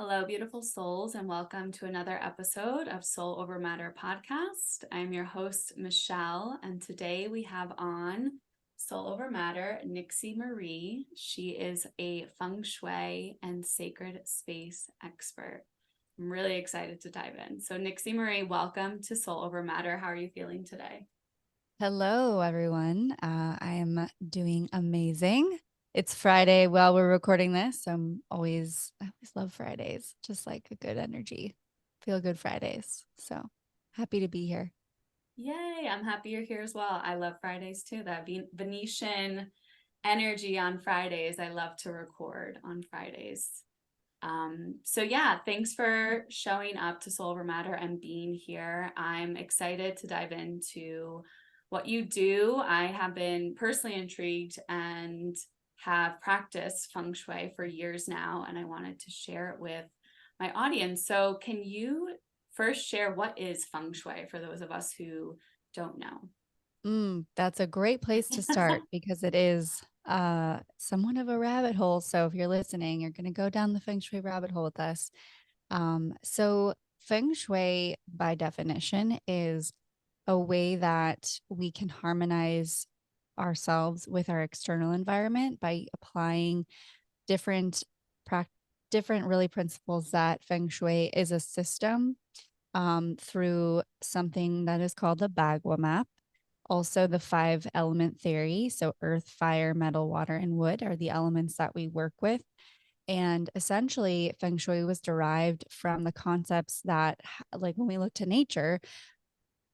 Hello, beautiful souls, and welcome to another episode of Soul Over Matter podcast. I'm your host, Michelle, and today we have on Soul Over Matter, Nixie Marie. She is a Feng Shui and sacred space expert. I'm really excited to dive in. So, Nixie Marie, welcome to Soul Over Matter. How are you feeling today? Hello, everyone. I am doing amazing. It's Friday while we're recording this. I always love Fridays, just like a good energy. Feel good Fridays. So happy to be here. Yay, I'm happy you're here as well. I love Fridays too. That Venetian energy on Fridays. I love to record on Fridays. So yeah, thanks for showing up to Soul Over Matter and being here. I'm excited to dive into what you do. I have been personally intrigued and have practiced feng shui for years now, and I wanted to share it with my audience. So can you first share what is feng shui for those of us who don't know? That's a great place to start because it is somewhat of a rabbit hole. So if you're listening, you're going to go down the feng shui rabbit hole with us. So feng shui, by definition, is a way that we can harmonize ourselves with our external environment by applying different prac different really principles that feng shui is a system through something that is called the Bagua map. Also, the five element theory. So, earth, fire, metal, water, and wood are the elements that we work with. And essentially, feng shui was derived from the concepts that, like when we look to nature,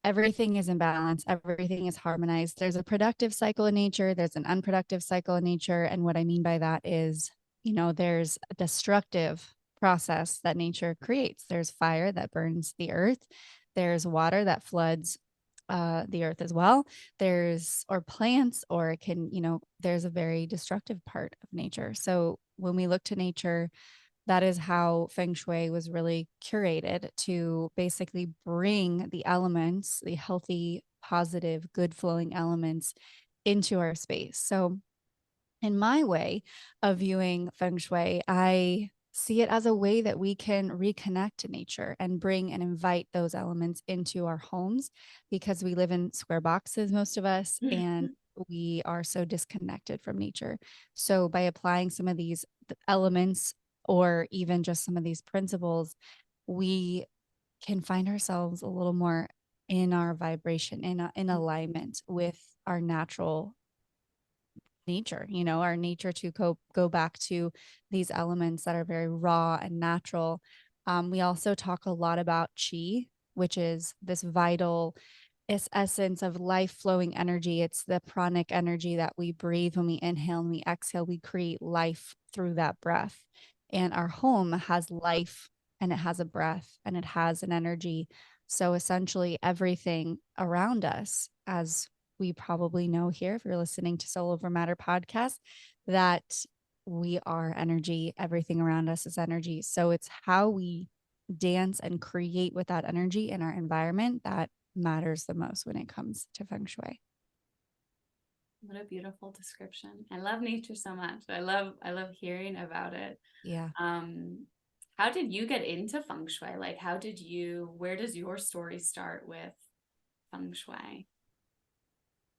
everything is in balance, everything is harmonized. There's a productive cycle in nature, there's an unproductive cycle in nature. And what I mean by that is, there's a destructive process that nature creates. There's fire that burns the earth, there's water that floods the earth as well. Or plants, or it can, there's a very destructive part of nature. So when we look to nature, that is how feng shui was really curated to basically bring the elements, the healthy, positive, good flowing elements into our space. So, in my way of viewing feng shui, I see it as a way that we can reconnect to nature and bring and invite those elements into our homes because we live in square boxes, most of us, and we are so disconnected from nature. So, by applying some of these elements or even just some of these principles, we can find ourselves a little more in our vibration, in alignment with our natural nature, our nature to go back to these elements that are very raw and natural. We also talk a lot about chi, which is this vital essence of life flowing energy. It's the pranic energy that we breathe when we inhale and we exhale. We create life through that breath. And our home has life and it has a breath and it has an energy. So essentially, everything around us, as we probably know here, if you're listening to Soul Over Matter podcast, that we are energy. Everything around us is energy. So it's how we dance and create with that energy in our environment that matters the most when it comes to feng shui. What a beautiful description. I love nature so much. I love hearing about it. Yeah. Um, how did you get into feng shui? Like where does your story start with feng shui?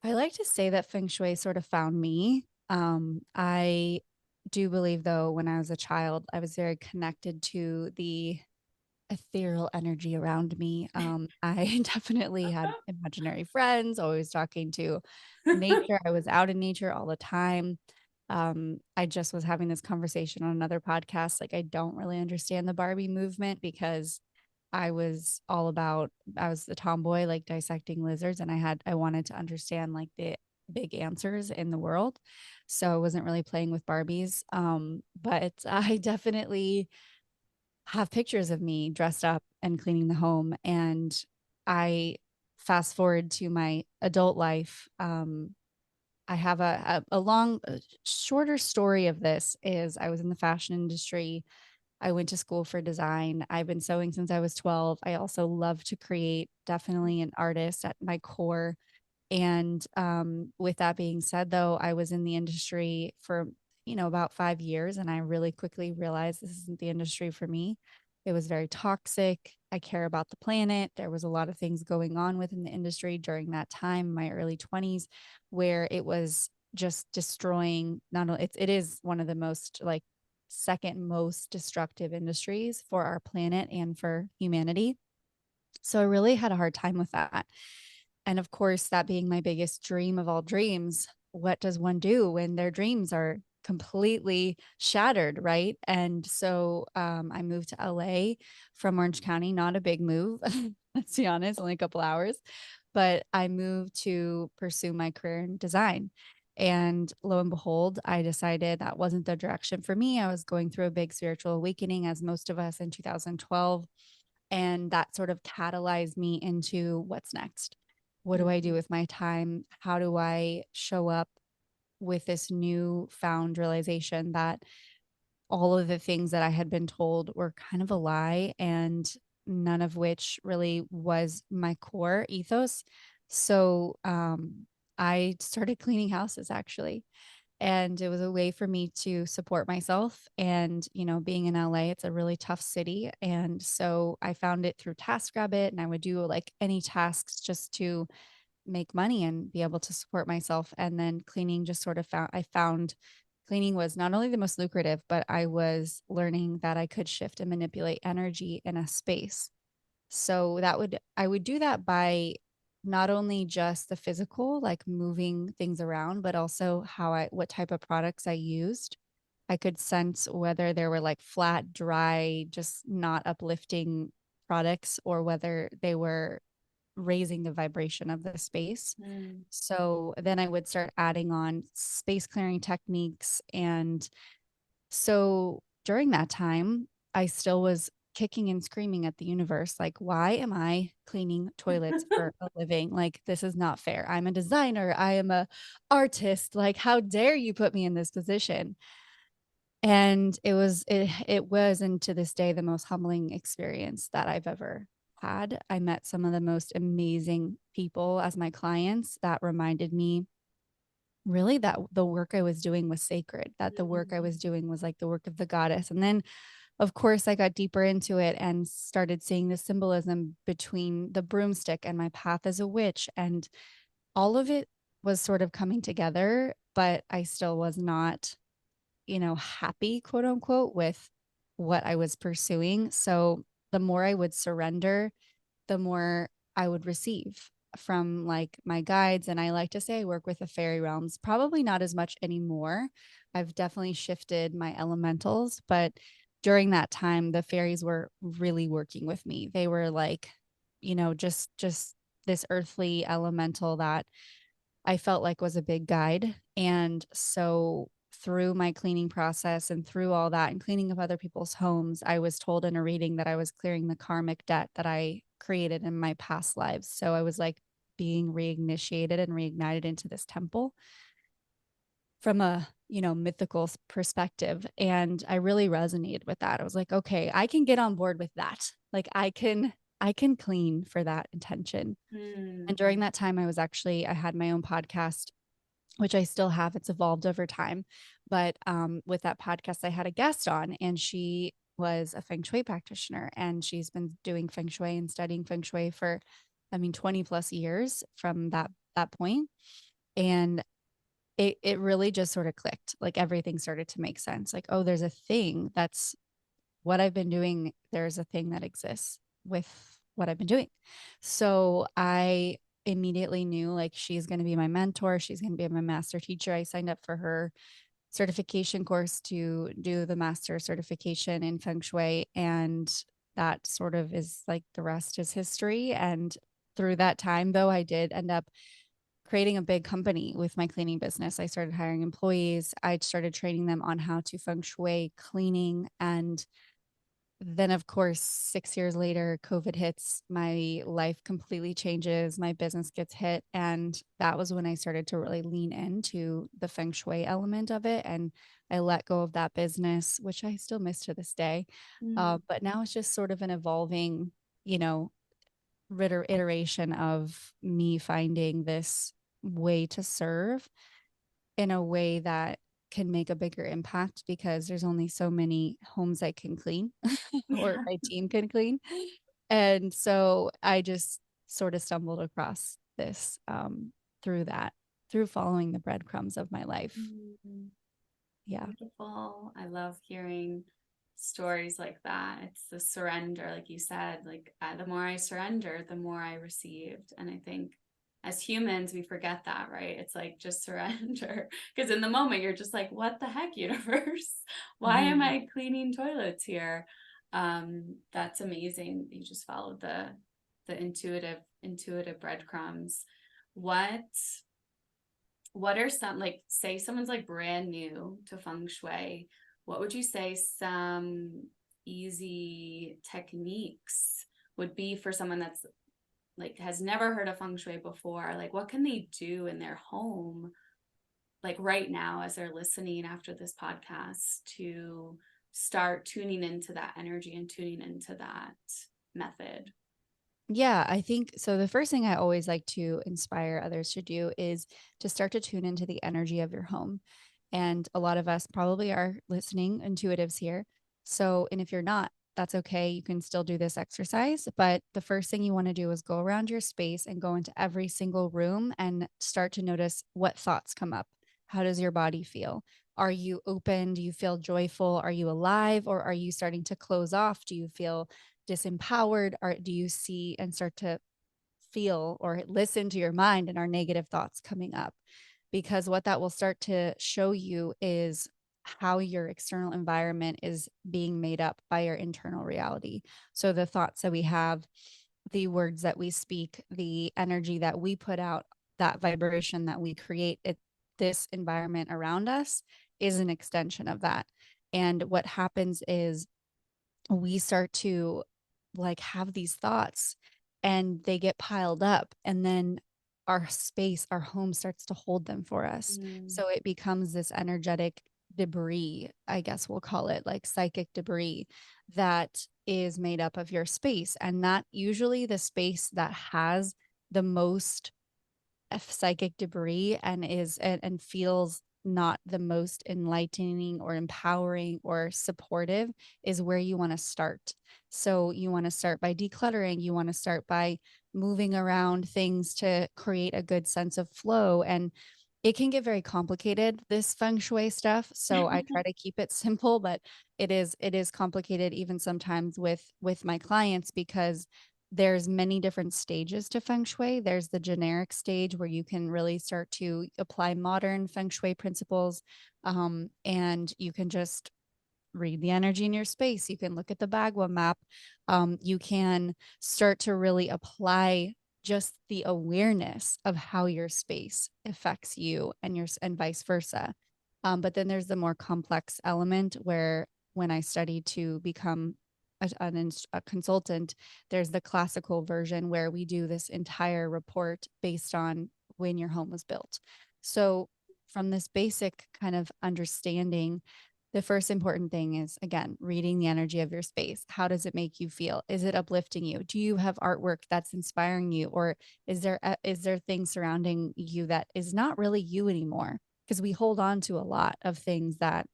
I like to say that feng shui sort of found me. I do believe, though, when I was a child, I was very connected to the ethereal energy around me. I definitely had imaginary friends, always talking to nature. I was out in nature all the time. I just was having this conversation on another podcast. Like, I don't really understand the Barbie movement because I was the tomboy, like dissecting lizards, and I wanted to understand like the big answers in the world. So I wasn't really playing with Barbies. But I definitely have pictures of me dressed up and cleaning the home. And I fast forward to my adult life. I have shorter story of this is I was in the fashion industry. I went to school for design. I've been sewing since I was 12. I also love to create, definitely an artist at my core. And with that being said, though, I was in the industry for, about 5 years, and I really quickly realized this isn't the industry for me. It was very toxic. I care about the planet. There was a lot of things going on within the industry during that time, my early 20s, where it was just destroying. Not only it is one of the most like second most destructive industries for our planet and for humanity. So I really had a hard time with that. And of course, that being my biggest dream of all dreams, what does one do when their dreams are completely shattered, right? And so I moved to LA from Orange County, not a big move, let's be honest, only a couple hours, but I moved to pursue my career in design. And lo and behold, I decided that wasn't the direction for me. I was going through a big spiritual awakening, as most of us in 2012. And that sort of catalyzed me into what's next. What do I do Mhm. with my time? How do I show up with this new found realization that all of the things that I had been told were kind of a lie, and none of which really was my core ethos. So I started cleaning houses actually. And it was a way for me to support myself. And, being in LA, it's a really tough city. And so I found it through TaskRabbit, and I would do like any tasks just to make money and be able to support myself. And then cleaning just sort of I found cleaning was not only the most lucrative, but I was learning that I could shift and manipulate energy in a space. So I would do that by not only just the physical, like moving things around, but also what type of products I used. I could sense whether there were like flat, dry, just not uplifting products, or whether they were raising the vibration of the space. Mm. So then I would start adding on space clearing techniques. And so during that time, I still was kicking and screaming at the universe, like, why am I cleaning toilets for a living? Like, this is not fair. I'm a designer. I am a artist. Like, how dare you put me in this position? And it was, and to this day, the most humbling experience that I've ever had. I met some of the most amazing people as my clients that reminded me really that the work I was doing was sacred, that the work I Mm. was doing was like the work of the goddess. And then, of course, I got deeper into it and started seeing the symbolism between the broomstick and my path as a witch. And all of it was sort of coming together, but I still was not, happy, quote unquote, with what I was pursuing. So the more I would surrender, the more I would receive from like my guides. And I like to say I work with the fairy realms, probably not as much anymore. I've definitely shifted my elementals, but during that time, the fairies were really working with me. They were like, just this earthly elemental that I felt like was a big guide. And so through my cleaning process and through all that and cleaning of other people's homes, I was told in a reading that I was clearing the karmic debt that I created in my past lives. So I was like being reinitiated and reignited into this temple from a, mythical perspective. And I really resonated with that. I was like, okay, I can get on board with that. Like I can clean for that intention. Mm. And during that time, I had my own podcast, which I still have. It's evolved over time. But with that podcast, I had a guest on, and she was a Feng Shui practitioner, and she's been doing Feng Shui and studying Feng Shui for, 20 plus years from that point. And it really just sort of clicked. Like everything started to make sense. Like, oh, there's a thing that's what I've been doing. There's a thing that exists with what I've been doing. So I immediately knew like she's going to be my mentor. She's going to be my master teacher. I signed up for her certification course to do the master certification in Feng Shui. And that sort of is like the rest is history. And through that time, though, I did end up creating a big company with my cleaning business. I started hiring employees. I started training them on how to feng shui cleaning. And then, of course, 6 years later, COVID hits. My life completely changes. My business gets hit. And that was when I started to really lean into the feng shui element of it. And I let go of that business, which I still miss to this day. Mm. But now it's just sort of an evolving, you know, iteration of me finding this way to serve in a way that can make a bigger impact because there's only so many homes I can clean or Yeah. my team can clean. And so I just sort of stumbled across this through that, through following the breadcrumbs of my life. Mm, Yeah. beautiful. I love hearing stories like that. It's the surrender, like you said, like the more I surrendered, the more I received. And I think as humans, we forget that, right? It's like just surrender. Because in the moment, you're just like, what the heck, universe? Why am Mhm. I cleaning toilets here? That's amazing. You just followed the intuitive breadcrumbs. What what are some, like, say someone's like brand new to feng shui, what would you say some easy techniques would be for someone that's like has never heard of feng shui before? Like what can they do in their home, like right now as they're listening after this podcast, to start tuning into that energy and tuning into that method? Yeah, I think so. The first thing I always like to inspire others to do is to start to tune into the energy of your home. And a lot of us probably are listening intuitives here. So, and if you're not, that's okay. You can still do this exercise. But the first thing you want to do is go around your space and go into every single room and start to notice what thoughts come up. How does your body feel? Are you open? Do you feel joyful? Are you alive? Or are you starting to close off? Do you feel disempowered? Or do you see and start to feel or listen to your mind and our negative thoughts coming up? Because what that will start to show you is how your external environment is being made up by your internal reality. So the thoughts that we have, the words that we speak, the energy that we put out, that vibration that we create, this environment around us is an extension of that. And what happens is we start to like have these thoughts and they get piled up, and then our space, our home starts to hold them for us. Mm. So it becomes this energetic debris, I guess we'll call it, like psychic debris, that is made up of your space. And that usually the space that has the most psychic debris and and feels not the most enlightening or empowering or supportive is where you want to start. So you want to start by decluttering, you want to start by moving around things to create a good sense of flow. And it can get very complicated, this feng shui stuff, so I try to keep it simple, but it is complicated even sometimes with my clients, because there's many different stages to feng shui. There's the generic stage where you can really start to apply modern feng shui principles, and you can just read the energy in your space. You can look at the Bagua map. You can start to really apply just the awareness of how your space affects you and and vice versa. But then there's the more complex element where when I studied to become a consultant, there's the classical version where we do this entire report based on when your home was built. So from this basic kind of understanding, the first important thing is, again, reading the energy of your space. How does it make you feel? Is it uplifting you? Do you have artwork that's inspiring you? Or is there things surrounding you that is not really you anymore? Because we hold on to a lot of things that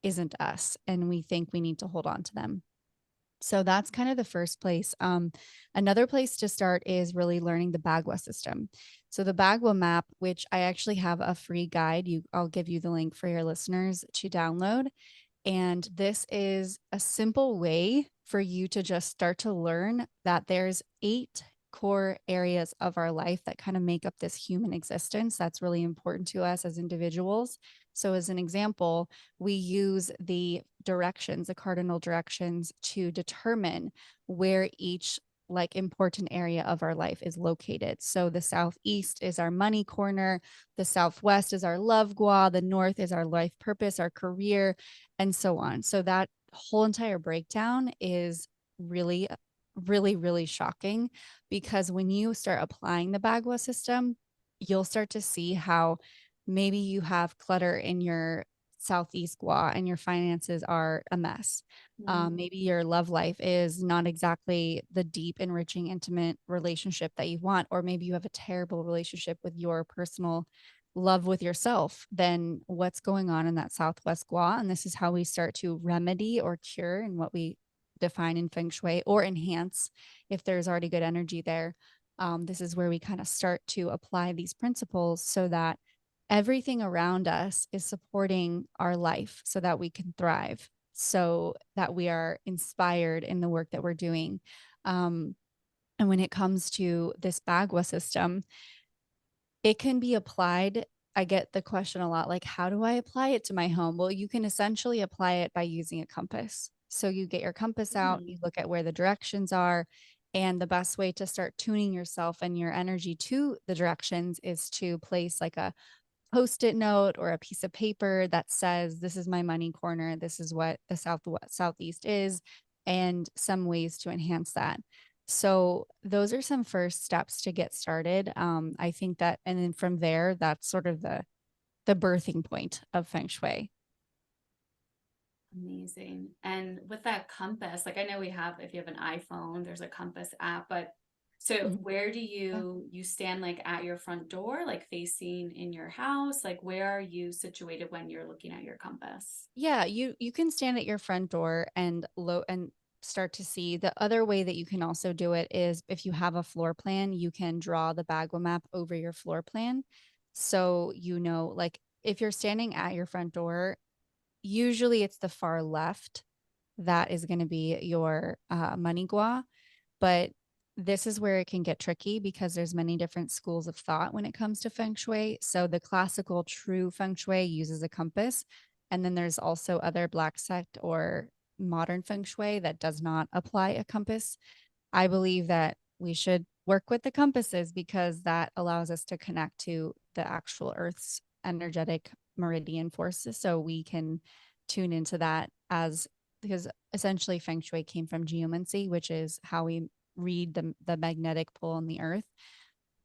isn't us and we think we need to hold on to them. So that's kind of the first place. Another place to start is really learning the Bagua system. So the Bagua map, which I actually have a free guide, I'll give you the link for your listeners to download. And this is a simple way for you to just start to learn that there's 8 core areas of our life that kind of make up this human existence that's really important to us as individuals. So as an example, we use the directions, the cardinal directions, to determine where each like important area of our life is located. So the southeast is our money corner, the southwest is our love gua, the north is our life purpose, our career, and so on. So that whole entire breakdown is really, really, really shocking, because when you start applying the Bagua system, you'll start to see how maybe you have clutter in your Southeast Gua and your finances are a mess. Mm. Maybe your love life is not exactly the deep, enriching, intimate relationship that you want, or maybe you have a terrible relationship with your personal love with yourself, then what's going on in that Southwest Gua? And this is how we start to remedy or cure in what we define in Feng Shui, or enhance if there's already good energy there. This is where we kind of start to apply these principles so that everything around us is supporting our life so that we can thrive, so that we are inspired in the work that we're doing. Um, and when it comes to this Bagua system, it can be applied. I get the question a lot, like, how do I apply it to my home? Well, you can essentially apply it by using a compass. So you get your compass out, you Mm, look at where the directions are, and the best way to start tuning yourself and your energy to the directions is to place like a Post-it note or a piece of paper that says, "This is my money corner. This is what the southeast is," and some ways to enhance that. So those are some first steps to get started. I think that, and then from there, that's sort of the birthing point of Feng Shui. amazing. And with that compass, like I know we have, if you have an iPhone, there's a compass app, but so Mhm. where do you stand like at your front door, like facing in your house? Like where are you situated when you're looking at your compass? Yeah, you can stand at your front door and start to see. The other way that you can also do it is if you have a floor plan, you can draw the Bagua map over your floor plan. So you know, like if you're standing at your front door, usually it's the far left that is going to be your money gua. But this is where it can get tricky because there's many different schools of thought when it comes to feng shui. So the classical true feng shui uses a compass, and then there's also other black sect or modern feng shui that does not apply a compass. I believe that we should work with the compasses because that allows us to connect to the actual Earth's energetic meridian forces. So we can tune into that, as because essentially feng shui came from geomancy, which is how we read the magnetic pull on the earth.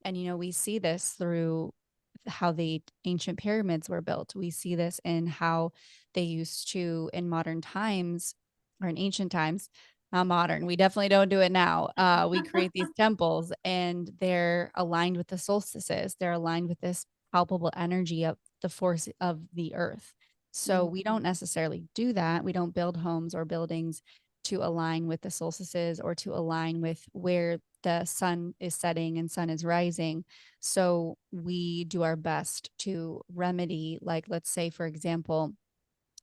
And, we see this through how the ancient pyramids were built. We see this in how they used to, in modern times or in ancient times, not modern, we definitely don't do it now. We create these temples and they're aligned with the solstices, they're aligned with this palpable energy of the force of the earth. So we don't necessarily do that. We don't build homes or buildings to align with the solstices or to align with where the sun is setting and sun is rising. So we do our best to remedy, like, let's say, for example,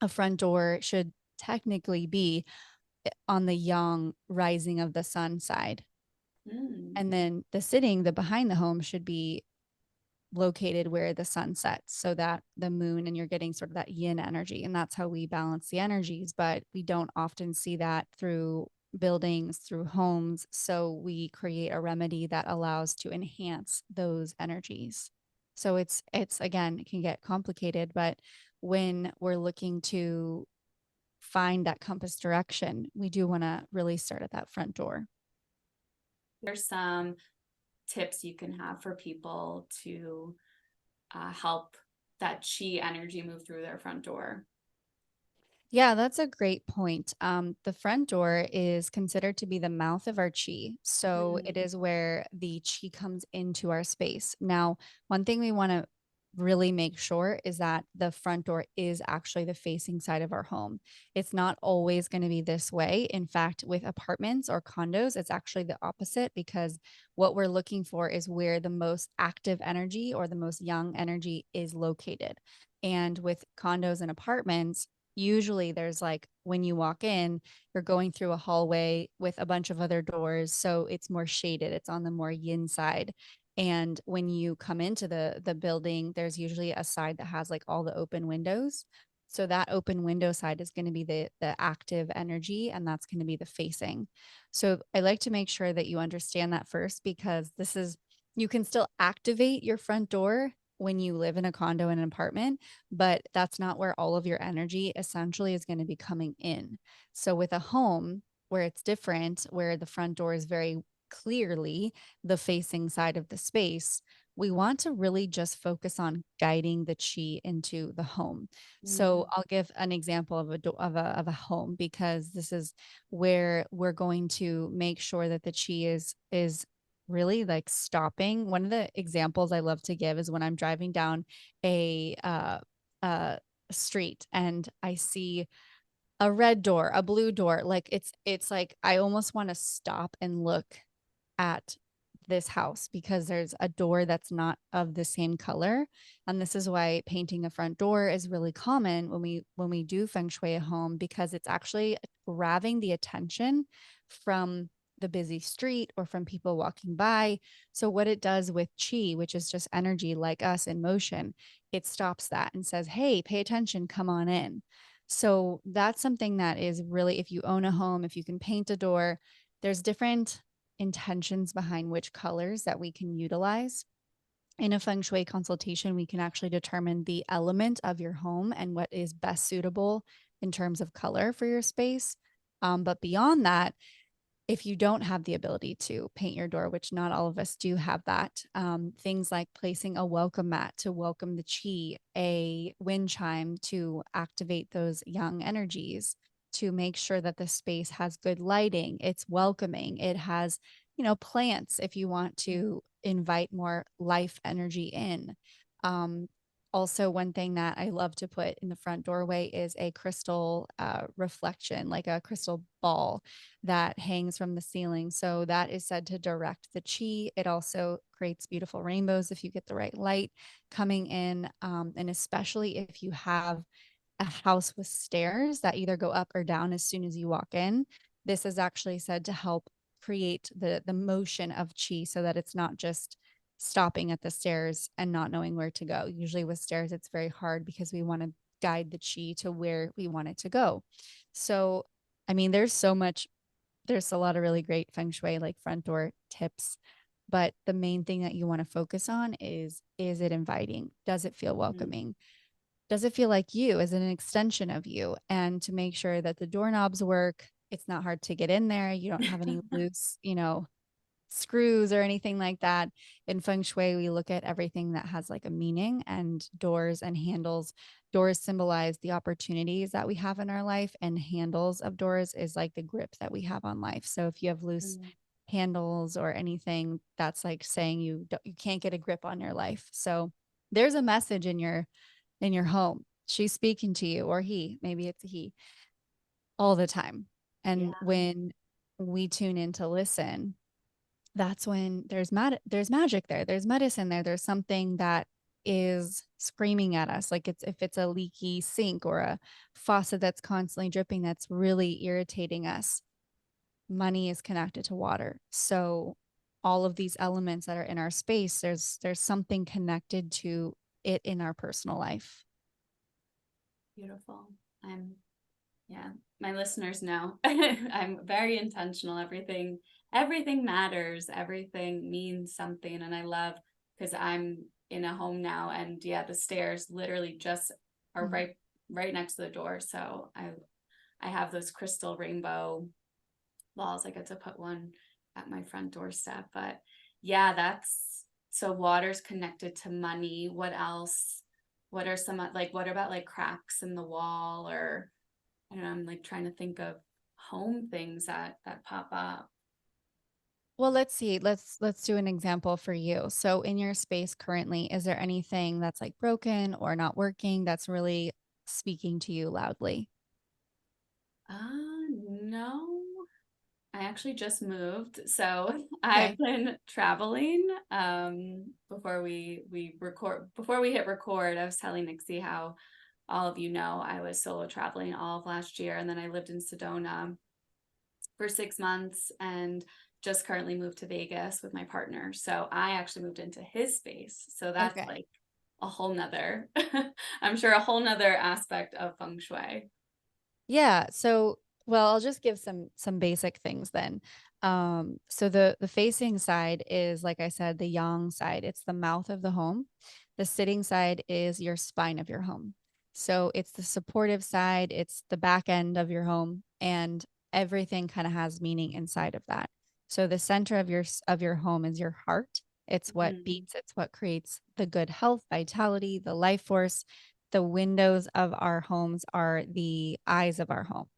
a front door should technically be on the yang rising of the sun side. Mm, And then the behind the home should be located where the sun sets so that the moon and you're getting sort of that yin energy. And that's how we balance the energies. But we don't often see that through buildings, through homes. So we create a remedy that allows to enhance those energies. So it's again, it can get complicated, but when we're looking to find that compass direction, we do want to really start at that front door. there's some tips you can have for people to help that chi energy move through their front door. Yeah, that's a great point. The front door is considered to be the mouth of our chi. So it Mm, is where the chi comes into our space. Now, one thing we want to really make sure is that the front door is actually the facing side of our home. It's not always going to be this way. In fact, with apartments or condos, it's actually the opposite because what we're looking for is where the most active energy or the most young energy is located. And with condos and apartments, usually there's like when you walk in, you're going through a hallway with a bunch of other doors. So it's more shaded, it's on the more yin side. And when you come into the building, there's usually a side that has like all the open windows. So that open window side is going to be the active energy, and that's going to be the facing. So I like to make sure that you understand that first, because this is, you can still activate your front door when you live in a condo and an apartment, but that's not where all of your energy essentially is going to be coming in. So with a home where it's different, where the front door is very clearly the facing side of the space, we want to really just focus on guiding the chi into the home. So mm, I'll give an example of a home, because this is where we're going to make sure that the chi is really like stopping. One of the examples I love to give is when I'm driving down a uh street and I see a red door, a blue door, like it's like I almost want to stop and look at this house because there's a door that's not of the same color. And this is why painting a front door is really common when we do feng shui a home, because it's actually grabbing the attention from the busy street or from people walking by. So what it does with chi, which is just energy like us in motion, it stops that and says, "Hey, pay attention, come on in." So that's something that is really, if you own a home, if you can paint a door, there's different intentions behind which colors that we can utilize. In a feng shui consultation, we can actually determine the element of your home and what is best suitable in terms of color for your space. But beyond that, if you don't have the ability to paint your door, which not all of us do have that, things like placing a welcome mat to welcome the chi, a wind chime to activate those young energies, to make sure that the space has good lighting, it's welcoming, it has, plants if you want to invite more life energy in. Um, Also, one thing that I love to put in the front doorway is a crystal reflection, like a crystal ball that hangs from the ceiling. So that is said to direct the chi. It also creates beautiful rainbows if you get the right light coming in. And especially if you have a house with stairs that either go up or down as soon as you walk in, this is actually said to help create the motion of chi so that it's not just stopping at the stairs and not knowing where to go. Usually with stairs, it's very hard because we want to guide the chi to where we want it to go. So, I mean, there's a lot of really great feng shui like front door tips, but the main thing that you want to focus on is it inviting? Does it feel Mhm. welcoming? Does it feel like you? Is it an extension of you? And to make sure that the doorknobs work, it's not hard to get in there. You don't have any loose, screws or anything like that. In feng shui, we look at everything that has like a meaning, and doors and handles. Doors symbolize the opportunities that we have in our life, and handles of doors is like the grip that we have on life. So if you have loose Mm. handles or anything, that's like saying you can't get a grip on your life. So there's a message in your home. She's speaking to you, or he, maybe it's a he, all the time. And Yeah, when we tune in to listen, that's when there's magic there. There's medicine there. There's something that is screaming at us. Like it's if it's a leaky sink or a faucet that's constantly dripping that's really irritating us. Money is connected to water. So all of these elements that are in our space, there's something connected to it in our personal life. beautiful. I'm Yeah, my listeners know I'm very intentional. Everything matters. Everything means something. And I love, because I'm in a home now, and yeah, the stairs literally just are Mm. right next to the door. So I have those crystal rainbow balls. I get to put one at my front doorstep. But yeah, that's so water's connected to money. What else? What are some like what about like cracks in the wall, or I don't know, I'm like trying to think of home things that pop up. Well, let's see. Let's do an example for you. So in your space currently, is there anything that's like broken or not working that's really speaking to you loudly? No, I actually just moved, so I've Okay. been traveling. Before we hit record, I was telling Nixie how all of you know I was solo traveling all of last year, and then I lived in Sedona for 6 months, and just currently moved to Vegas with my partner. So I actually moved into his space. So that's Okay. like a whole nother, I'm sure a whole nother aspect of feng shui. Yeah. So, well, I'll just give some basic things then. So the facing side is, like I said, the yang side. It's the mouth of the home. The sitting side is your spine of your home. So it's the supportive side, it's the back end of your home, and everything kind of has meaning inside of that. So the center of your home is your heart. It's what Mhm. beats, it's what creates the good health, vitality, the life force. The windows of our homes are the eyes of our home.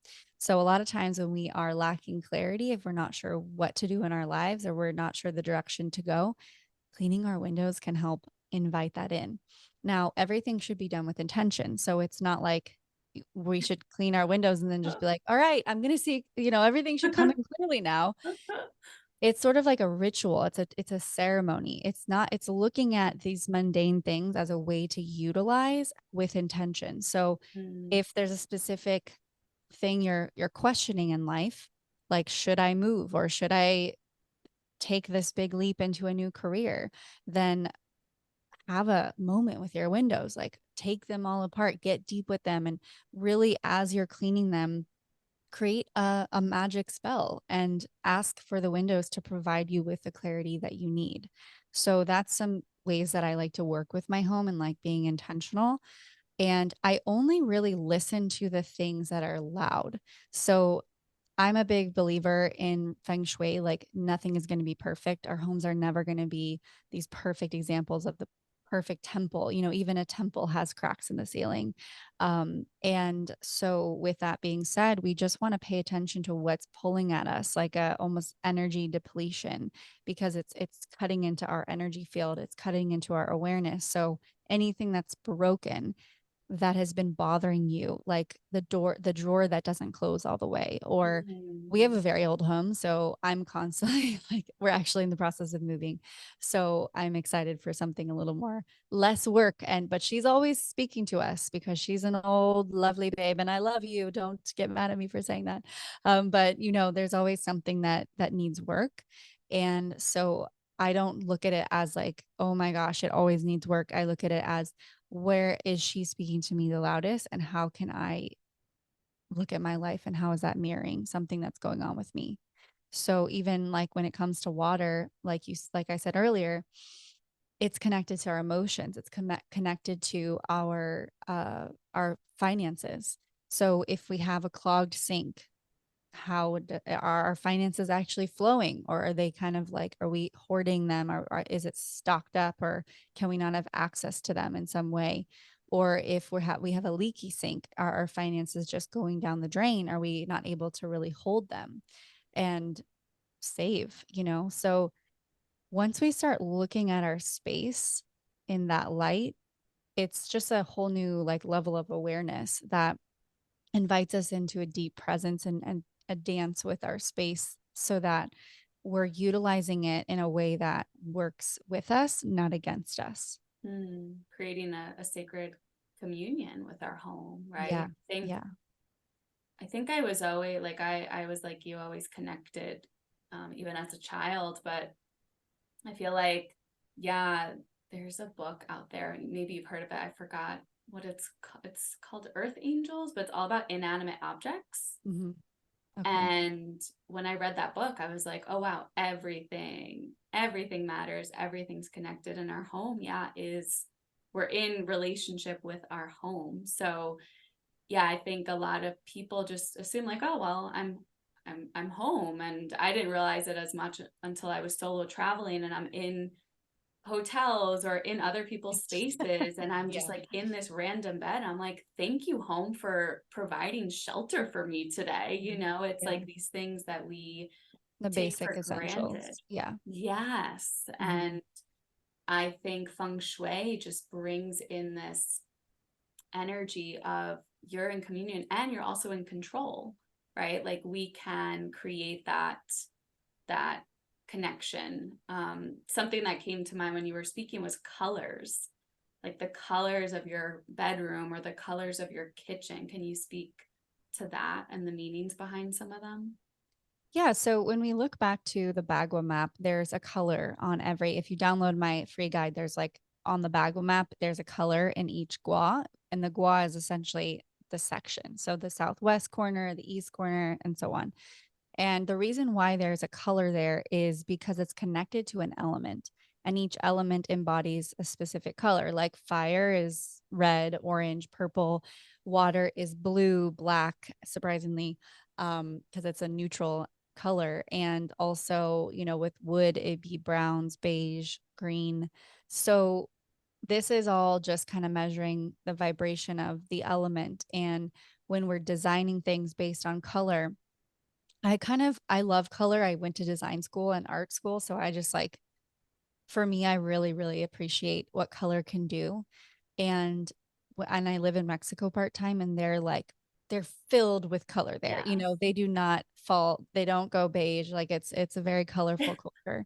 So a lot of times when we are lacking clarity, if we're not sure what to do in our lives or we're not sure the direction to go, cleaning our windows can help invite that in. Now, everything should be done with intention. So it's not like we should clean our windows and then just be like, all right, I'm going to see, everything should come in clearly now. It's sort of like a ritual. It's a ceremony. It's looking at these mundane things as a way to utilize with intention. So Mm, if there's a specific thing you're questioning in life, like should I move or should I take this big leap into a new career, then have a moment with your windows, like take them all apart, get deep with them, and really, as you're cleaning them, create a magic spell and ask for the windows to provide you with the clarity that you need. So that's some ways that I like to work with my home and like being intentional. And I only really listen to the things that are loud. So I'm a big believer in Feng Shui. Like nothing is going to be perfect. Our homes are never going to be these perfect examples of the perfect temple. Even a temple has cracks in the ceiling. And so, with that being said, we just want to pay attention to what's pulling at us, like a almost energy depletion, because it's cutting into our energy field. It's cutting into our awareness. So anything that's broken that has been bothering you, like the drawer that doesn't close all the way, or we have mm, a very old home, so I'm constantly like we're actually in the process of moving. So I'm excited for something a little more less work, and but she's always speaking to us because she's an old lovely babe and I love you. Don't get mad at me for saying that. But there's always something that needs work. And so I don't look at it as like, oh my gosh, it always needs work. I look at it as where is she speaking to me the loudest and how can I look at my life and how is that mirroring something that's going on with me? So even like when it comes to water, like I said earlier, it's connected to our emotions. It's connected to our finances. So if we have a clogged sink, are our finances actually flowing, or are they kind of like, are we hoarding them, or is it stocked up, or can we not have access to them in some way? Or if we have a leaky sink, are our finances just going down the drain? Are we not able to really hold them and save? So once we start looking at our space in that light, it's just a whole new like level of awareness that invites us into a deep presence and a dance with our space so that we're utilizing it in a way that works with us, not against us. creating a sacred communion with our home, right? Yeah. Yeah. I think I was always like I was like you, always connected, even as a child. But I feel like, yeah, there's a book out there. Maybe you've heard of it. I forgot what it's called Earth Angels, but it's all about inanimate objects. Hmm. Okay. And when I read that book, I was like, oh wow, everything matters, everything's connected. In our home, yeah, is we're in relationship with our home. So yeah, I think a lot of people just assume like, oh well, I'm home, and I didn't realize it as much until I was solo traveling and I'm in hotels or in other people's spaces, and I'm just Yeah. like in this random bed. I'm like, thank you, home, for providing shelter for me today. Mhm. It's Yeah. like these things that we The take basic for essentials. granted. Yeah. Yes. Hmm. And I think feng shui just brings in this energy of you're in communion and you're also in control, right? Like we can create that connection. Something that came to mind when you were speaking was colors, like the colors of your bedroom or the colors of your kitchen. Can you speak to that and the meanings behind some of them? Yeah, so when we look back to the Bagua map, there's a color on if you download my free guide, there's like on the Bagua map, there's a color in each gua, and the gua is essentially the section. So the southwest corner, the east corner, and so on. And the reason why there's a color there is because it's connected to an element, and each element embodies a specific color. Like fire is red, orange, purple, water is blue, black, surprisingly, because it's a neutral color. And also, with wood, it'd be browns, beige, green. So this is all just kind of measuring the vibration of the element. And when we're designing things based on color, I love color. I went to design school and art school, so I just like for me, I really, really appreciate what color can do. And and I live in Mexico part-time, and they're filled with color there. You Yes. know, they do not fall, they don't go beige. Like it's a very colorful culture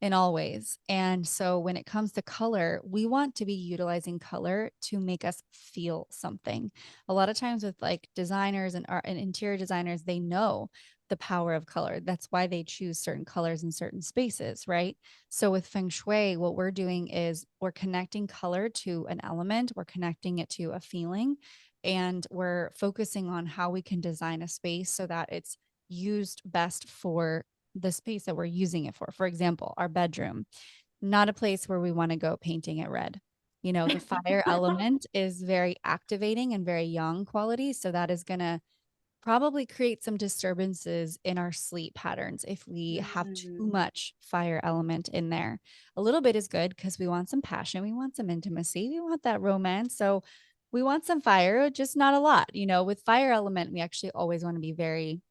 in all ways. And so when it comes to color, we want to be utilizing color to make us feel something. A lot of times with like designers and art and interior designers, they know the power of color. That's why they choose certain colors in certain spaces, right? So with Feng Shui, what we're doing is we're connecting color to an element, we're connecting it to a feeling, and we're focusing on how we can design a space so that it's used best for the space that we're using it for. For example, our bedroom, not a place where we want to go painting it red. You know, the fire element is very activating and very yang quality. So that is going to probably create some disturbances in our sleep patterns if we have too Mm, much fire element in there. A little bit is good because we want some passion, we want some intimacy, we want that romance. So we want some fire, just not a lot. You know, with fire element, we actually always want to be very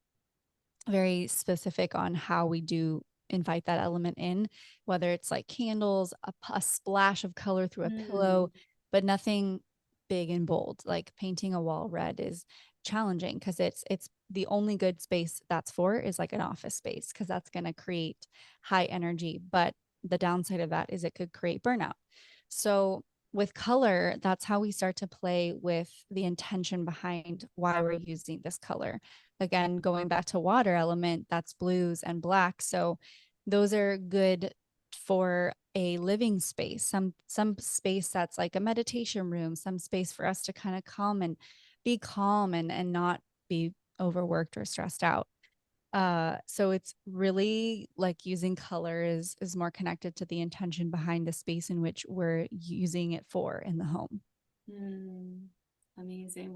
very specific on how we do invite that element in, whether it's like candles, a splash of color through a mm, pillow, but nothing big and bold. Like painting a wall red is challenging because it's the only good space that's for is like an office space because that's going to create high energy. But the downside of that is it could create burnout. So with color, that's how we start to play with the intention behind why we're using this color. Again, going back to water element, that's blues and black. So those are good for a living space, some space that's like a meditation room, some space for us to kind of come and be calm and not be overworked or stressed out. So it's really like using color is more connected to the intention behind the space in which we're using it for in the home. mm. Amazing.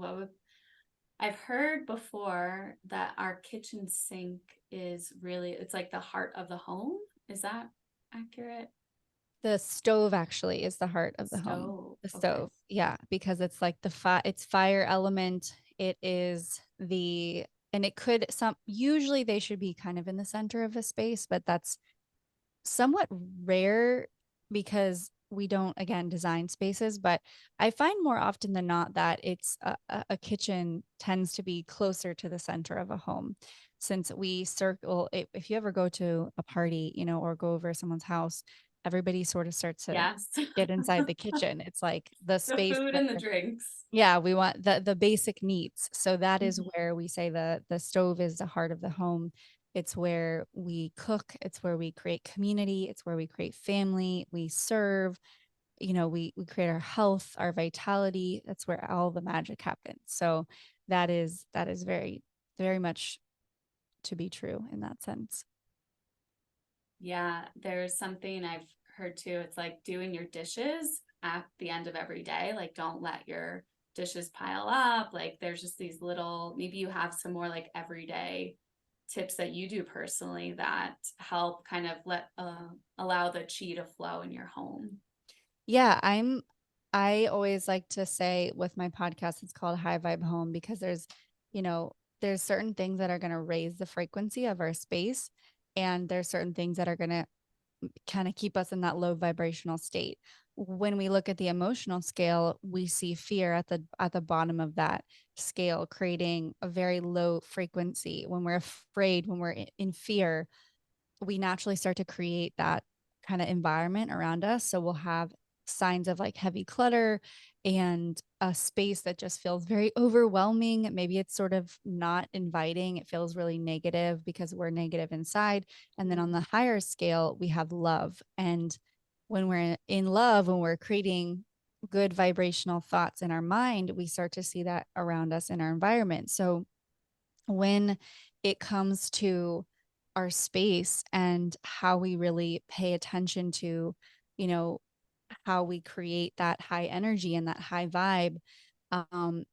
I've heard before that our kitchen sink is really, it's like the heart of the home. Is that accurate? The stove actually is the heart of the home. Stove. The Okay. stove. Yeah, because it's like it's fire element. It is the and it could some usually they should be kind of in the center of a space, but that's somewhat rare because we don't again design spaces, but I find more often than not that it's a kitchen tends to be closer to the center of a home since we circle if you ever go to a party, you know, or go over someone's house, everybody sort of starts to Yes. get inside the kitchen. It's like the The space food where and the drinks. yeah, we want the basic needs. So that is Mhm. where we say the stove is the heart of the home. It's where we cook, it's where we create community, it's where we create family, we serve, you know, we create our health, our vitality. That's where all the magic happens. So that is very very much to be true in that sense. Yeah, there's something I've heard too. It's like doing your dishes at the end of every day. Like, don't let your dishes pile up. Like, there's just these little, maybe you have some more like everyday tips that you do personally that help kind of allow the chi to flow in your home. Yeah, I always like to say with my podcast, it's called High Vibe Home because you know, there's certain things that are going to raise the frequency of our space, and there's certain things that are going to kind of keep us in that low vibrational state. When we look at the emotional scale, we see fear at the bottom of that scale, creating a very low frequency. When we're afraid, when we're in fear, we naturally start to create that kind of environment around us. So we'll have signs of like heavy clutter and a space that just feels very overwhelming. Maybe it's sort of not inviting. It feels really negative because we're negative inside. And then on the higher scale, we have love. And when we're in love, when we're creating good vibrational thoughts in our mind, we start to see that around us in our environment. So when it comes to our space and how we really pay attention to, you know, how we create that high energy and that high vibe, um,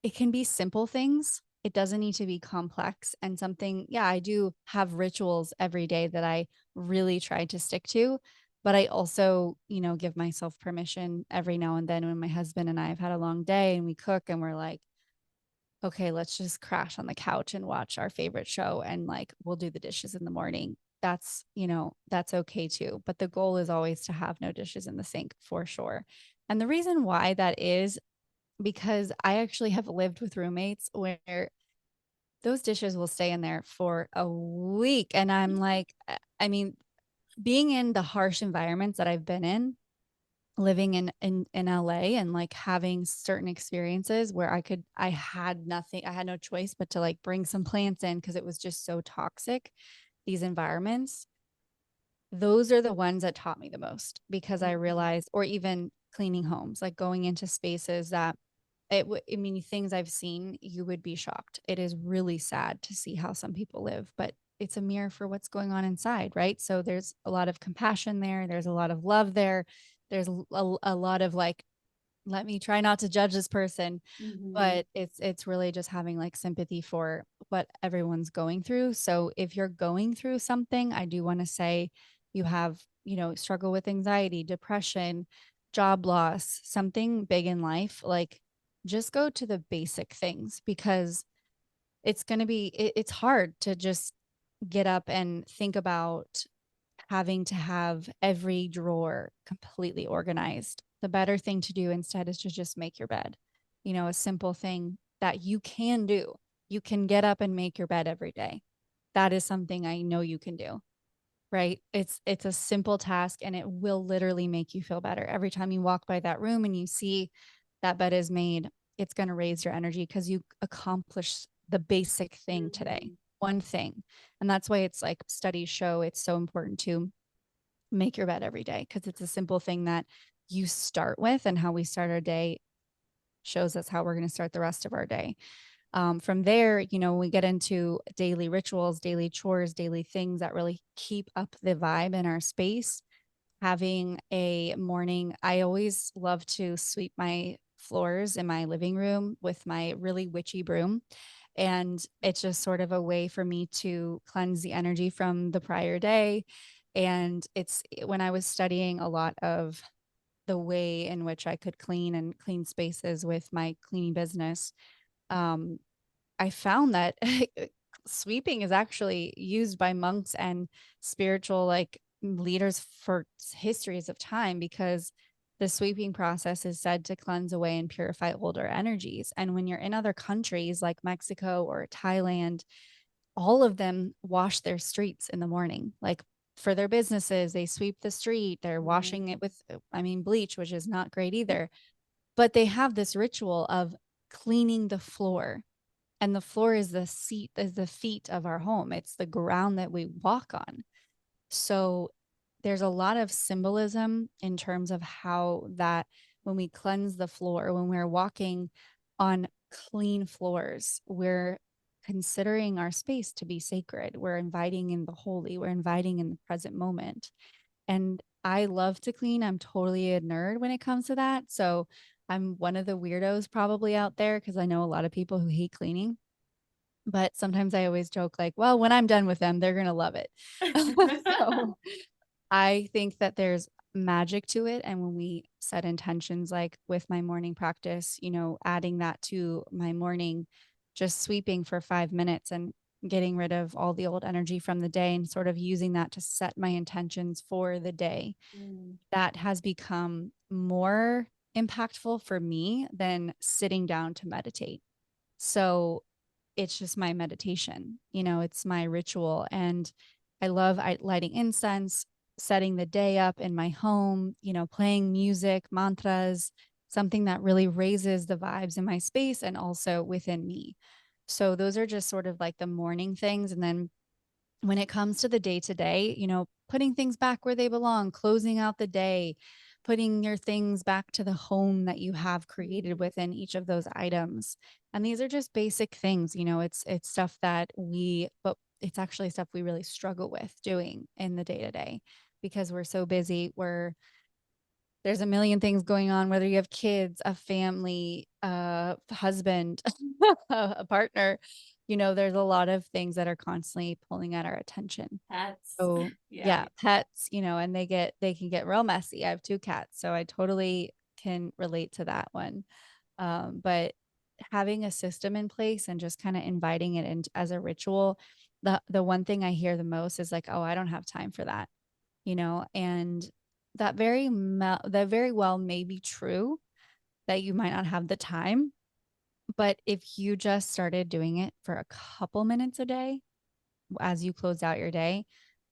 it can be simple things. It doesn't need to be complex and something. Yeah, I do have rituals every day that I really try to stick to. But I also, you know, give myself permission every now and then when my husband and I have had a long day and we cook and we're like, okay, let's just crash on the couch and watch our favorite show and like we'll do the dishes in the morning. That's, that's okay too. But the goal is always to have no dishes in the sink for sure. And the reason why that is because I actually have lived with roommates where those dishes will stay in there for a week. And I'm like, I mean, being in the harsh environments that I've been in, living in LA and like having certain experiences where I had nothing, I had no choice but to like bring some plants in because it was just so toxic, these environments. Those are the ones that taught me the most because I Mhm. realized, or even cleaning homes, like going into spaces that I mean, things I've seen, you would be shocked. It is really sad to see how some people live, but it's a mirror for what's going on inside, right? So there's a lot of compassion there. There's a lot of love there. There's a lot of like, let me try not to judge this person, Mhm. but it's really just having like sympathy for what everyone's going through. So if you're going through something, I do want to say you have, struggle with anxiety, depression, job loss, something big in life, like just go to the basic things because it's hard to just get up and think about having to have every drawer completely organized. The better thing to do instead is to just make your bed. A simple thing that you can do. You can get up and make your bed every day. That is something I know you can do, right? It's a simple task and it will literally make you feel better. Every time you walk by that room and you see that bed is made, it's going to raise your energy because you accomplished the basic thing today. Mhm. One thing. And that's why it's like studies show it's so important to make your bed every day because it's a simple thing that you start with, and how we start our day shows us how we're going to start the rest of our day. From there, we get into daily rituals, daily chores, daily things that really keep up the vibe in our space. Having a morning, I always love to sweep my floors in my living room with my really witchy broom. And it's just sort of a way for me to cleanse the energy from the prior day. And it's when I was studying a lot of the way in which I could clean and clean spaces with my cleaning business. Um, I found that sweeping is actually used by monks and spiritual like leaders for histories of time because the sweeping process is said to cleanse away and purify older energies. And when you're in other countries like Mexico or Thailand, all of them wash their streets in the morning. Like for their businesses, they sweep the street, they're washing it Mhm. with, I mean, bleach, which is not great either. But they have this ritual of cleaning the floor, and the floor is the seat, is the feet of our home. It's the ground that we walk on. So there's a lot of symbolism in terms of how that when we cleanse the floor, when we're walking on clean floors, we're considering our space to be sacred. We're inviting in the holy, we're inviting in the present moment. And I love to clean. I'm totally a nerd when it comes to that. So I'm one of the weirdos probably out there because I know a lot of people who hate cleaning, but sometimes I always joke like, well, when I'm done with them, they're going to love it. So I think that there's magic to it. And when we set intentions, like with my morning practice, adding that to my morning, just sweeping for 5 minutes and getting rid of all the old energy from the day and sort of using that to set my intentions for the day, Mm. that has become more impactful for me than sitting down to meditate. So it's just my meditation, it's my ritual. And I love lighting incense, setting the day up in my home, playing music, mantras, something that really raises the vibes in my space and also within me. So those are just sort of like the morning things. And then when it comes to the day to day, putting things back where they belong, closing out the day, putting your things back to the home that you have created Mhm. within each of those items. And these are just basic things, it's stuff that but it's actually stuff we really struggle with doing in the day to day because we're so busy. There's a million things going on, whether you have kids, a family, a husband, a partner, there's a lot of things that are constantly pulling at our attention. Pets. So Yeah. yeah, pets, and they can get real messy. I have two cats, so I totally can relate to that one. But having a system in place and just kind of inviting it in as a ritual. The one thing I hear the most is like, "Oh, I don't have time for that," and that very well may be true that you might not have the time, but if you just started doing it for a couple minutes a day as you close out your day,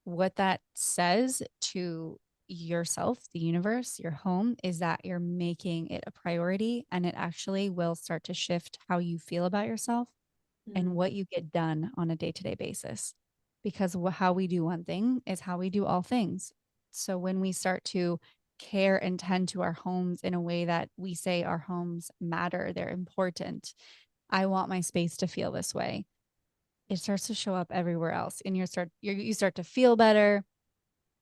what that says to yourself, the universe, your home, is that you're making it a priority, and it actually will start to shift how you feel about yourself and Mm, what you get done on a day-to-day basis. Because how we do one thing is how we do all things. So when we start to care and tend to our homes in a way that we say our homes matter, they're important. I want my space to feel this way. It starts to show up everywhere else, and you start to feel better.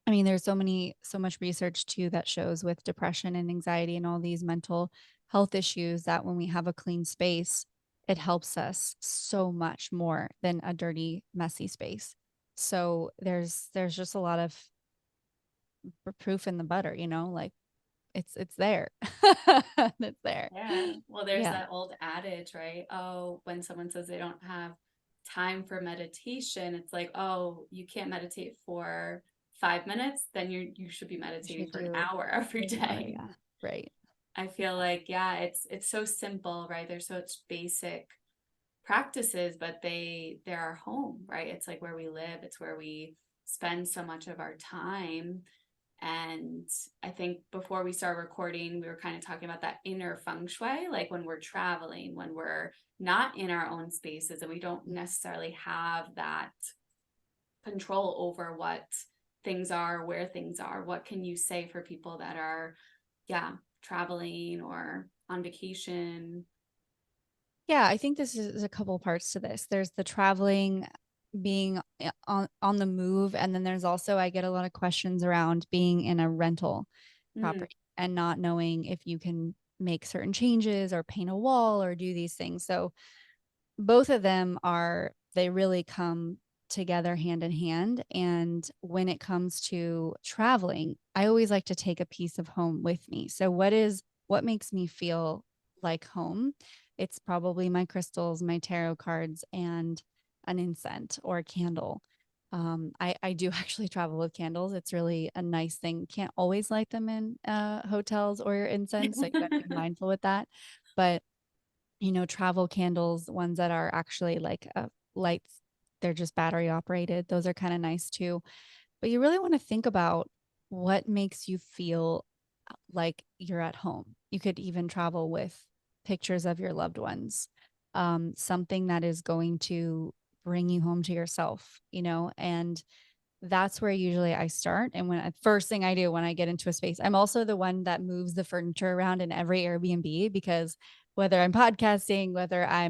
I mean, there's so much research too that shows with depression and anxiety and all these mental health issues that when we have a clean space, it helps us so much more than a dirty, messy space. So there's just a lot of proof in the butter, like it's there. It's there. yeah. Well, there's Yeah, that old adage, right? Oh, when someone says they don't have time for meditation, it's like, oh, you can't meditate for 5 minutes, then you should be you meditating should for an do hour every an hour. day. Yeah, right. I feel like, yeah, it's so simple, right? There's such basic practices, but they're our home, right? It's like where we live, it's where we spend so much of our time. And I think before we start recording, we were kind of talking about that inner feng shui, like when we're traveling, when we're not in our own spaces and we don't necessarily have that control over what things are, where things are. What can you say for people that are, yeah, traveling or on vacation? Yeah, I think this is a couple parts to this. There's the traveling, being on the move, and then there's also I get a lot of questions around being in a rental Mm, property and not knowing if you can make certain changes or paint a wall or do these things. So both of them they really come together hand in hand. And when it comes to traveling, I always like to take a piece of home with me. So what makes me feel like home? It's probably my crystals, my tarot cards, and an incense or a candle. I do actually travel with candles. It's really a nice thing. Can't always light them in hotels or incense, so you got to be mindful with that. But travel candles, ones that are actually like lights, they're just battery operated. Those are kind of nice too. But you really want to think about what makes you feel like you're at home. You could even travel with pictures of your loved ones, something that is going to bring you home to yourself, and that's where usually I start. And first thing I do when I get into a space, I'm also the one that moves the furniture around in every Airbnb because whether I'm podcasting, whether I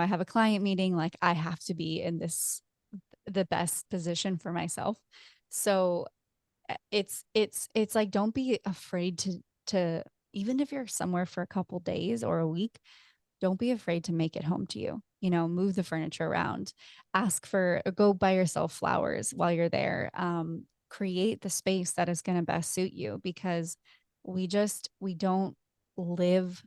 have a client meeting, like I have to be in the best position for myself. So it's like don't be afraid to even if you're somewhere for a couple days or a week, don't be afraid to make it home to you. Move the furniture around, go buy yourself flowers while you're there. Create the space that is going to best suit you because we don't live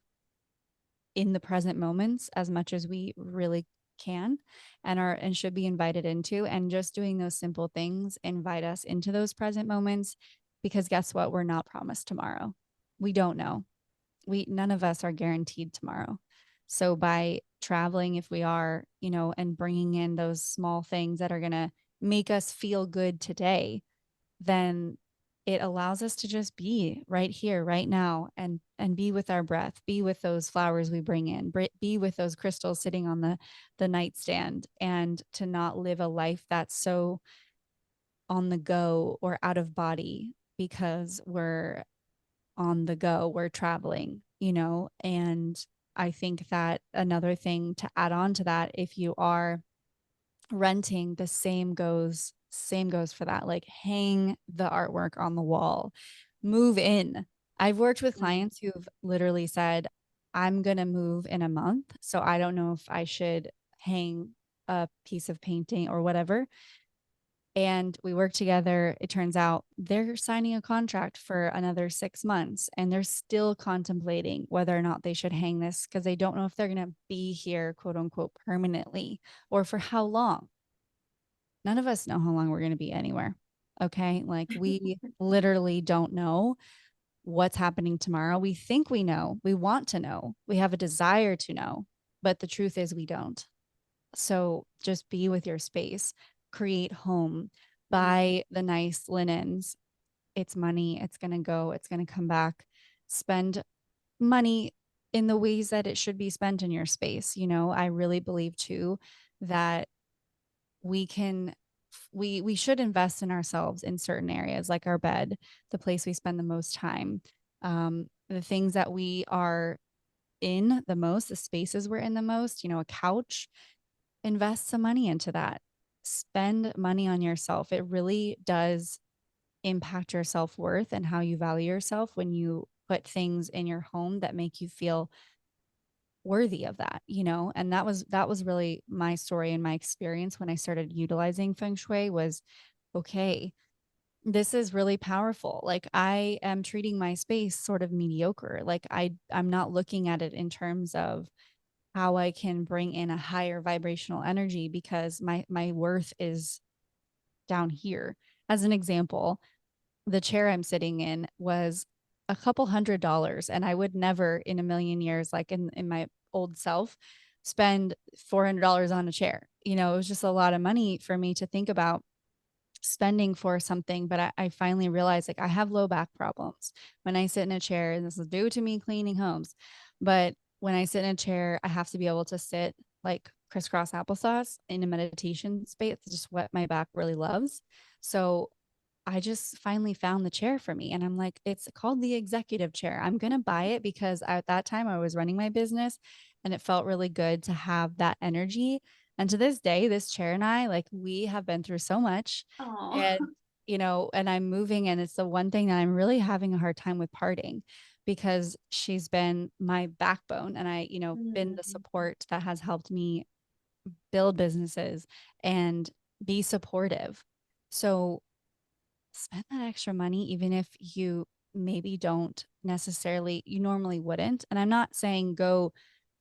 in the present moments as much as we really can and should be invited into. And just doing those simple things invite us into those present moments because guess what? We're not promised tomorrow. We don't know. None of us are guaranteed tomorrow. So by traveling, if we are, and bringing in those small things that are going to make us feel good today, then it allows us to just be right here right now and be with our breath, be with those flowers we bring in, be with those crystals sitting on the nightstand, and to not live a life that's so on the go or out of body because we're on the go, we're traveling, and I think that another thing to add on to that, if you are renting, the same goes for that. Like hang the artwork on the wall, move in. I've worked with mm, clients who've literally said, I'm going to move in a month. So I don't know if I should hang a piece of painting or whatever. And we work together. It turns out they're signing a contract for another 6 months and they're still contemplating whether or not they should hang this because they don't know if they're going to be here, quote unquote, permanently or for how long. None of us know how long we're going to be anywhere. Okay. Like we literally don't know what's happening tomorrow. We think we know, we want to know, we have a desire to know, but the truth is we don't. So just be with your space, create home, Mm. buy the nice linens. It's money, it's going to go, it's going to come back. Spend money in the ways that it should be spent in your space. You know, I really believe too that we can we should invest in ourselves in certain areas like our bed, the place we spend the most time, the things that we are in the most, the spaces we're in the most, you know, a couch, invest some money into that. Spend money on yourself. It really does impact your self-worth and how you value yourself when you put things in your home that make you feel worthy of that, you know. And that was really my story and my experience when I started utilizing feng shui was okay, this is really powerful. Like I am treating my space sort of mediocre. Like I'm not looking at it in terms of how I can bring in a higher vibrational energy because my worth is down here. As an example, the chair I'm sitting in was a couple $100 and I would never in a million years, like in my old self, spend $400 on a chair. You know, it was just a lot of money for me to think about spending for something. But I finally realized like I have low back problems when I sit in a chair, and this is due to me cleaning homes. But when I sit in a chair, I have to be able to sit like crisscross applesauce in a meditation space. It's just what my back really loves. So I just finally found the chair for me. And I'm like, it's called the executive chair. I'm going to buy it because at that time I was running my business and it felt really good to have that energy. And to this day, this chair and I, like, we have been through so much. Oh. And, you know, and I'm moving, and it's the one thing that I'm really having a hard time with parting because she's been my backbone and I, you know, been the Mm. support that has helped me build businesses and be supportive. So spend that extra money, even if you maybe don't necessarily, you normally wouldn't. And I'm not saying go,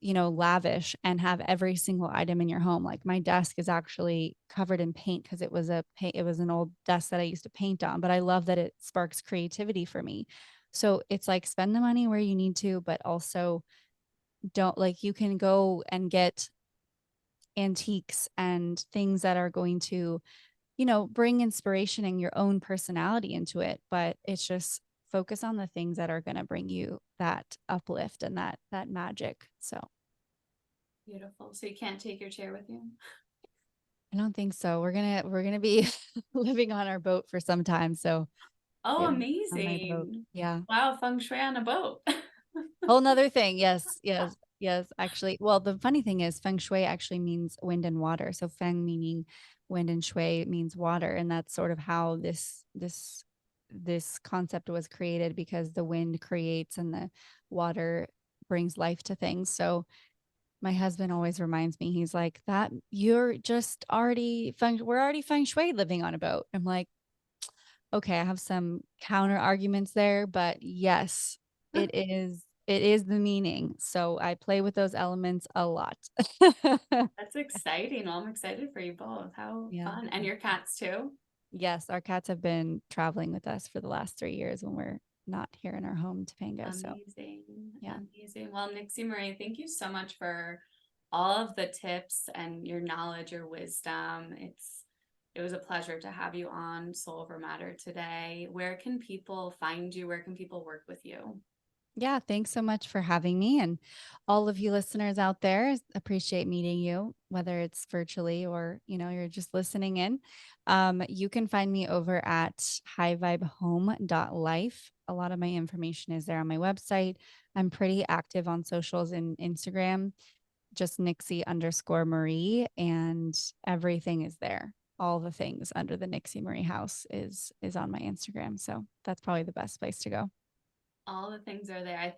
you know, lavish and have every single item in your home. Like my desk is actually covered in paint because it was an old desk that I used to paint on, but I love that it sparks creativity for me. So it's like spend the money where you need to, but also don't, like, you can go and get antiques and things that are going to, you know, bring inspiration and your own personality into it. But it's just focus on the things that are going to bring you that uplift and that magic. So Beautiful. So you can't take your chair with you? I don't think so. We're gonna be living on our boat for some time. So Oh, it will be on my boat. amazing. Yeah. Wow, feng shui on a boat. Whole nother thing. Yes, yes, yes. Actually, well, the funny thing is feng shui actually means wind and water. So feng meaning wind and shui means water. And that's sort of how this concept was created because the wind creates and the water brings life to things. So my husband always reminds me, he's like, that you're just already we're already feng shui living on a boat. I'm like, okay, I have some counter arguments there, but yes, it is the meaning. So I play with those elements a lot. That's exciting. Well, I'm excited for you both. How Yeah. fun. And your cats too? Yes, our cats have been traveling with us for the last 3 years when we're not here in our home, Topanga. So Amazing. yeah. Amazing. Well, Nixie Marie, thank you so much for all of the tips and your knowledge, your wisdom. It was a pleasure to have you on Soul Over Matter today. Where can people find you? Where can people work with you? Yeah, thanks so much for having me. And all of you listeners out there, appreciate meeting you, whether it's virtually or, you know, you're just listening in. You can find me over at highvibehome.life. A lot of my information is there on my website. I'm pretty active on socials and Instagram, just Nixie_Marie, and everything is there. All the things under the Nixie Marie house is on my Instagram. So that's probably the best place to go. All the things are there. I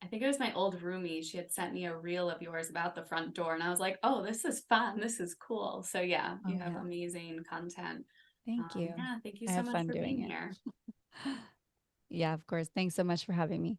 I think it was my old roomie. She had sent me a reel of yours about the front door, and I was like, "Oh, this is fun. This is cool." So yeah, Oh you have yeah. amazing content. Thank you. Yeah, thank you I so have much fun for doing being it. here. Yeah, of course. Thanks so much for having me.